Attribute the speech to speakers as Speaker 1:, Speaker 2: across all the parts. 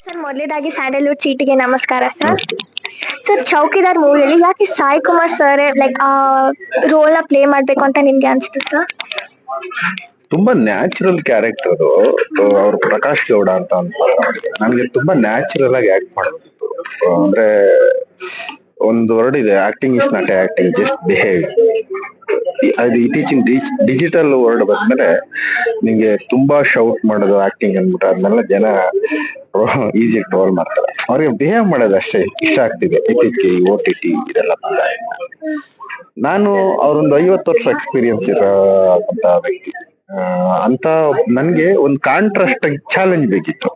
Speaker 1: Sir ಮೊದಲೇದಾಗಿ Sandalwood ಸೀಟಿಗೆ ನಮಸ್ಕಾರ sir. Sir ಚೌಕಿದಾರ್ ಮೂವಿಯಲ್ಲಿ ಯಾಕೆ ಸಾಯಿ ಕುಮಾರ್ ಸರ್ ಲೈಕ್ ಆ ರೋಲ್ ನ ಪ್ಲೇ ಮಾಡ್ಬೇಕು ಅಂತ ನಿಮ್ಗೆ ಅನ್ಸುತ್ತೆ ಸರ್?
Speaker 2: ತುಂಬಾ ನ್ಯಾಚುರಲ್ ಕ್ಯಾರೆಕ್ಟರ್ ಅದು. ಅವ್ರು ಪ್ರಕಾಶ್ ಗೌಡ ಅಂತ ಒಂದು ಪಾತ್ರ ಮಾಡಿದ್ದಾರೆ. ನನಗೆ ತುಂಬಾ ನ್ಯಾಚುರಲ್ ಆಗಿ ಆಕ್ಟ್ ಮಾಡಬೇಕಿತ್ತು. ಅಂದ್ರೆ ಒಂದು ವರ್ಡ್ ಇದೆ, acting is not acting, just behave. ಅದು ಇತ್ತೀಚಿನ ಡಿಜಿಟಲ್ ವರ್ಡ್ ಬಂದ್ಮೇಲೆ ನಿಂಗೆ ತುಂಬಾ ಶೌಟ್ ಮಾಡೋದು ಆಕ್ಟಿಂಗ್ ಅಂದ್ಬಿಟ್ಟು ಅದನ್ನೆಲ್ಲ ಜನ ಈಸಿ ಟ್ರೋಲ್ ಮಾಡ್ತಾರೆ. ಅವ್ರಿಗೆ ಬಿಹೇವ್ ಮಾಡೋದು ಅಷ್ಟೇ ಇಷ್ಟ ಆಗ್ತಿದೆ ಇತ್ತೀಚೆಗೆ ಈ OTT ಇದೆಲ್ಲ ಬಂದಾಗ. ನಾನು ಅವ್ರೊಂದು 50 ವರ್ಷ ಎಕ್ಸ್ಪೀರಿಯನ್ಸ್ ಇರೋಂತ ವ್ಯಕ್ತಿ. ಅಂತ ನನ್ಗೆ ಒಂದು ಕಾಂಟ್ರಾಸ್ಟ್ ಚಾಲೆಂಜ್ ಬೇಕಿತ್ತು.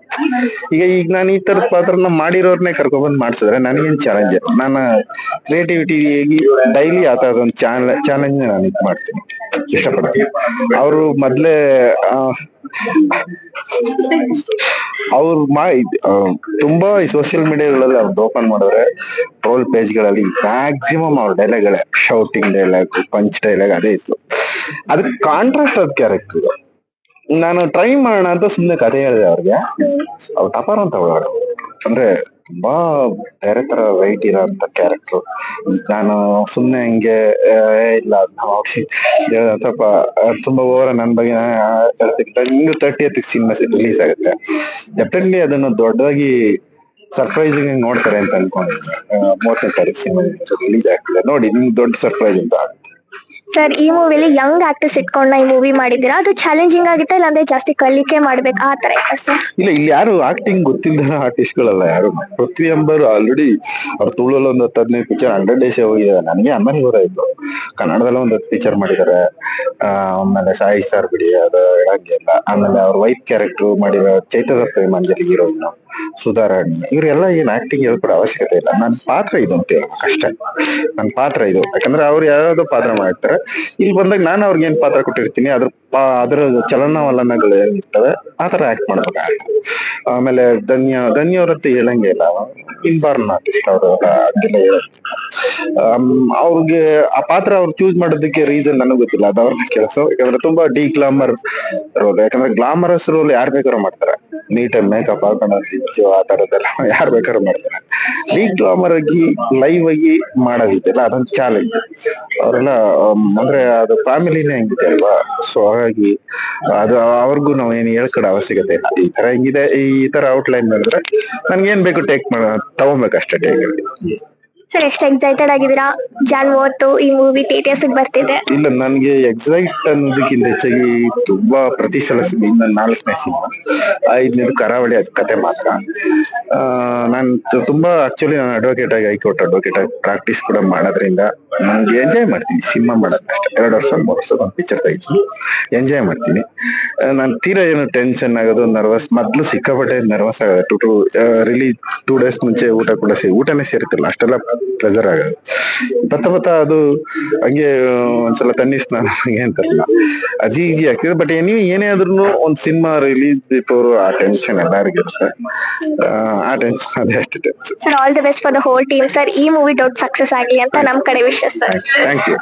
Speaker 2: ಈಗ ನಾನು ಈ ತರದ ಪಾತ್ರನ ಮಾಡಿರೋರ್ನೇ ಕರ್ಕೊಂಡ್ಬಂದ್ ಮಾಡ್ಸಿದ್ರೆ ನನಗೇನ್ ಚಾಲೆಂಜ್. ನಾನು ಕ್ರಿಯೇಟಿವಿಟಿ ಡೈಲಿ ಆ ತರದೊಂದು ಚಾಲೆಂಜ್ ನಾನು ಇದ್ ಮಾಡ್ತೀನಿ, ಇಷ್ಟಪಡ್ತೀನಿ. ಅವರು ಮೊದ್ಲೇ ಅವ್ರು ತುಂಬಾ ಈ ಸೋಷಿಯಲ್ ಮೀಡಿಯಾಗಳಲ್ಲಿ ಅವ್ರದ್ದು ಓಪನ್ ಮಾಡಿದ್ರೆ ಟ್ರೋಲ್ ಪೇಜ್ಗಳಲ್ಲಿ ಮ್ಯಾಕ್ಸಿಮಮ್ ಅವ್ರ ಡೈಲಾಗ್ಗಳೇ ಶೌಟಿಂಗ್ ಡೈಲಾಗ್, ಪಂಚ್ ಡೈಲಾಗ್ ಅದೇ ಇತ್ತು. ಅದಕ್ಕೆ ಕಾಂಟ್ರಾಸ್ಟ್ ಅದ್ ಕ್ಯಾರೆಕ್ಟರ್ ಇದು. ನಾನು ಟ್ರೈ ಮಾಡೋಣ ಅಂತ ಸುಮ್ನೆ ಕಥೆ ಹೇಳಿದೆ ಅವ್ರಿಗೆ. ಅವ್ರು ಟಪರ್ ಅಂತ ಒಳಗಡೆ ಅಂದ್ರೆ ತುಂಬಾ ಬೇರೆ ತರ ವೈಟ್ ಇರೋಂತ ಕ್ಯಾರೆಕ್ಟರ್. ನಾನು ಸುಮ್ನೆ ಹಿಂಗೆ ಇಲ್ಲ ಸ್ವಲ್ಪ ತುಂಬಾ ಓವರ್ ನನ್ ಬಗ್ಗೆ ಹಿಂಗ 30th ಸಿನಿಮಾ ರಿಲೀಸ್ ಆಗುತ್ತೆ. ಡೆಫಿನೆಟ್ಲಿ ಅದನ್ನು ದೊಡ್ಡದಾಗಿ ಸರ್ಪ್ರೈಸಿಂಗ್ ಆಗಿ ನೋಡ್ತಾರೆ ಅಂತ ಅನ್ಕೊಂಡಿದ್ದೆ. 30ನೇ ತಾರೀಕು ಸಿನಿಮಾ ರಿಲೀಸ್ ಆಗ್ತಿದೆ, ನೋಡಿ ನಿಮ್ಗೆ ದೊಡ್ಡ ಸರ್ಪ್ರೈಸ್ ಅಂತ ಆಗುತ್ತೆ.
Speaker 1: ಸರ್ ಈ ಮೂವಿಲಿ ಯಂಗ್ ಆಕ್ಟರ್ಸ್ ಇಟ್ಕೊಂಡ ಈ ಮೂವಿ ಮಾಡಿದ್ದೀರಾ, ಅದು ಚಾಲೆಂಜಿಂಗ್ ಆಗುತ್ತೆ ಇಲ್ಲಾಂದ್ರೆ ಜಾಸ್ತಿ ಕಲಿಕೆ ಮಾಡ್ಬೇಕು ಆ ತರ ಇತ್ತ ಸರ್?
Speaker 2: ಇಲ್ಲ, ಇಲ್ಲಿ ಯಾರು ಆಕ್ಟಿಂಗ್ ಗೊತ್ತಿಲ್ಲದ ಆರ್ಟಿಸ್ಟ್ ಗಳಲ್ಲ ಯಾರು. ಪೃಥ್ವಿ ಎಂಬರ್ ಆಲ್ರೆಡಿ ಅವ್ರ ತುಳುವಲ್ಲಿ ಒಂದು 10-15 ಪಿಕ್ಚರ್ 100 ಡೇಸ್ ಹೋಗಿದ್ದಾರೆ. ನನಗೆ ಆಮೇಲೆ ಗೊತ್ತಾಯ್ತು ಕನ್ನಡದಲ್ಲ ಒಂದು 10 ಪಿಕ್ಚರ್ ಮಾಡಿದ್ದಾರೆ. ಆಮೇಲೆ ಸಾಯಿ ಸರ್ ಬಿಡಿ, ಅದು ಹೇಳಂಗೆ ಇಲ್ಲ. ಆಮೇಲೆ ಅವ್ರ ವೈಫ್ ಕ್ಯಾರೆಕ್ಟರ್ ಮಾಡಿರೋ ಚೈತ್ರ ಪ್ರೇಮಾಂಜಲಿ ಹೀರೋಯಿನ್ ಸುಧಾರಾಣಿ, ಇವರೆಲ್ಲ ಏನ್ ಆಕ್ಟಿಂಗ್ ಹೇಳ್ಕೊಡೋ ಅವಶ್ಯಕತೆ ಇಲ್ಲ. ನನ್ನ ಪಾತ್ರ ಇದು ಅಂತ ಹೇಳ್ಬೇಕು ಅಷ್ಟೇ. ನನ್ನ ಪಾತ್ರ ಇದು, ಯಾಕಂದ್ರೆ ಅವ್ರು ಯಾವ್ಯಾವ್ದೋ ಪಾತ್ರ ಮಾಡಿರ್ತಾರೆ. ಇಲ್ಲಿ ಬಂದಾಗ ನಾನು ಅವ್ರಿಗೆ ಏನ್ ಪಾತ್ರ ಕೊಟ್ಟಿರ್ತೀನಿ ಅದ್ರ ಚಲನವಲನಗಳು ಏನಿರ್ತವೆ ಆ ತರ ಆಕ್ಟ್ ಮಾಡ್ಬೇಕಾಗುತ್ತೆ. ಆಮೇಲೆ ಧನ್ಯ ಅವ್ರತ್ತೆ ಹೇಳಂಗೆ ಇಲ್ಲ, ಇನ್ಬಾರ್ನ್ ಆರ್ಟಿಸ್ಟ್ ಅವರು ಹಂಗೆಲ್ಲ ಹೇಳಂಗಿಲ್ಲ. ಅವ್ರಿಗೆ ಆ ಪಾತ್ರ ಅವ್ರು ಚೂಸ್ ಮಾಡೋದಕ್ಕೆ ರೀಸನ್ ನನಗ್ ಗೊತ್ತಿಲ್ಲ, ಅದು ಅವ್ರನ್ನ ಕೇಳಿಸೋ. ಯಾಕಂದ್ರೆ ತುಂಬಾ ಗ್ಲಾಮರ್ ರೋಲ್, ಯಾಕಂದ್ರೆ ಗ್ಲಾಮರಸ್ ರೋಲ್ ಯಾರು ಬೇಕಾದ್ರೂ ಮಾಡ್ತಾರೆ. ನೀಟಾಗಿ ಮೇಕಪ್ ಹಾಕೊಂಡು ಆ ತರದೆಲ್ಲ ಯಾರು ಬೇಕಾದ್ರೂ ಮಾಡ್ತಾರೆ. ಗ್ಲಾಮರ್ ಆಗಿ ಲೈವ್ ಆಗಿ ಮಾಡೋದಿದೆಯಲ್ಲ ಅದೊಂದು ಚಾಲೆಂಜ್. ಅವರೆಲ್ಲ ಅಂದ್ರೆ ಅದು ಫ್ಯಾಮಿಲಿನೇ ಹಂಗಿದೆ ಅಲ್ವಾ. ಸೊ ಹಾಗಾಗಿ ಅದು ಅವ್ರಿಗೂ ನಾವು ಏನು ಹೇಳ್ಕೊಡೋ ಅವಶ್ಯಕತೆ ಇಲ್ಲ. ಈ ತರ ಹಿಂಗಿದೆ, ಈ ತರ ಔಟ್ಲೈನ್ ಮಾಡಿದ್ರೆ ನನ್ಗೆ ಏನ್ ಬೇಕು ತಗೊಬೇಕಷ್ಟೇ ಟೇಕ್ ಅಲ್ಲಿ.
Speaker 1: ಸರ್ ಎಷ್ಟು ಎಕ್ಸೈಟೆಡ್ ಆಗಿದ್ದೀರಾ? ಜಾನ್ 30 ಈ ಮೂವಿ TTS ಬರ್ತಿದೆ.
Speaker 2: ಇಲ್ಲ, ನನ್ಗೆ ಎಕ್ಸೈಟ್ ಅನ್ನೋದಕ್ಕಿಂತ ಹೆಚ್ಚಾಗಿ ತುಂಬಾ ಪ್ರತಿ ಸಲ 4ನೇ ಸಿನಿಮಾ, 5ನೇದು ಕರಾವಳಿ ಕತೆ ಮಾತ್ರ. ನಾನು ತುಂಬಾ ಆಕ್ಚುಲಿ ನಾನು ಅಡ್ವೊಕೇಟ್ ಆಗಿ ಹೈಕೋರ್ಟ್ ಅಡ್ವೊಕೇಟ್ ಆಗಿ ಪ್ರಾಕ್ಟೀಸ್ ಕೂಡ ಮಾಡೋದ್ರಿಂದ ನನ್ಗೆ ಎಂಜಾಯ್ ಮಾಡ್ತೀನಿ ಸಿನಿಮಾ ಮಾಡೋದು ಅಷ್ಟೇ. 2 ವರ್ಷ 3 ವರ್ಷ ಒಂದು ಪಿಕ್ಚರ್ ತೆಗಿತೀನಿ, ಎಂಜಾಯ್ ಮಾಡ್ತೀನಿ. ನಾನು ತೀರಾ ಏನು ಟೆನ್ಷನ್ ಆಗೋದು, ನರ್ವಸ್, ಮೊದ್ಲು ಸಿಕ್ಕಾಪಟ್ಟೆ ನರ್ವಸ್ ಆಗೋದು. ರಿಲೀಸ್ 2 days ಮುಂಚೆ ಊಟ ಕೂಡ ಊಟನೇ ಸೇರ್ತಿಲ್ಲ, ಅಷ್ಟೆಲ್ಲ ಪ್ರೆಸರ್ ಆಗೋದು. ಬತ್ತ ಅದು ಹಂಗೆ ಒಂದ್ಸಲ ತಣ್ಣೀರ್ ಸ್ನಾನ ಅಂತಾರಲ್ಲ, ಅದು ಈಸಿ ಆಗ್ತಿದೆ. ಬಟ್ ಏನೇ ಆದ್ರೂ ಒಂದ್ ಸಿನಿಮಾ ರಿಲೀಸ್ ಬಿಫೋರ್ ಆ ಟೆನ್ಷನ್ ಎಲ್ಲರಿಗೂ ಇರುತ್ತೆ. ಆ ಟೆನ್ಷನ್ ಅದೇ ಅಷ್ಟು tension.
Speaker 1: Sir all the best for the whole team sir. ಈ ಮೂವಿ ದೊಡ್ಡ ಸಕ್ಸಸ್ ಆಗಲಿ ಅಂತ ನಮ್ ಕಡೆ ವಿಶ್ ಸರ್.
Speaker 2: Thank you.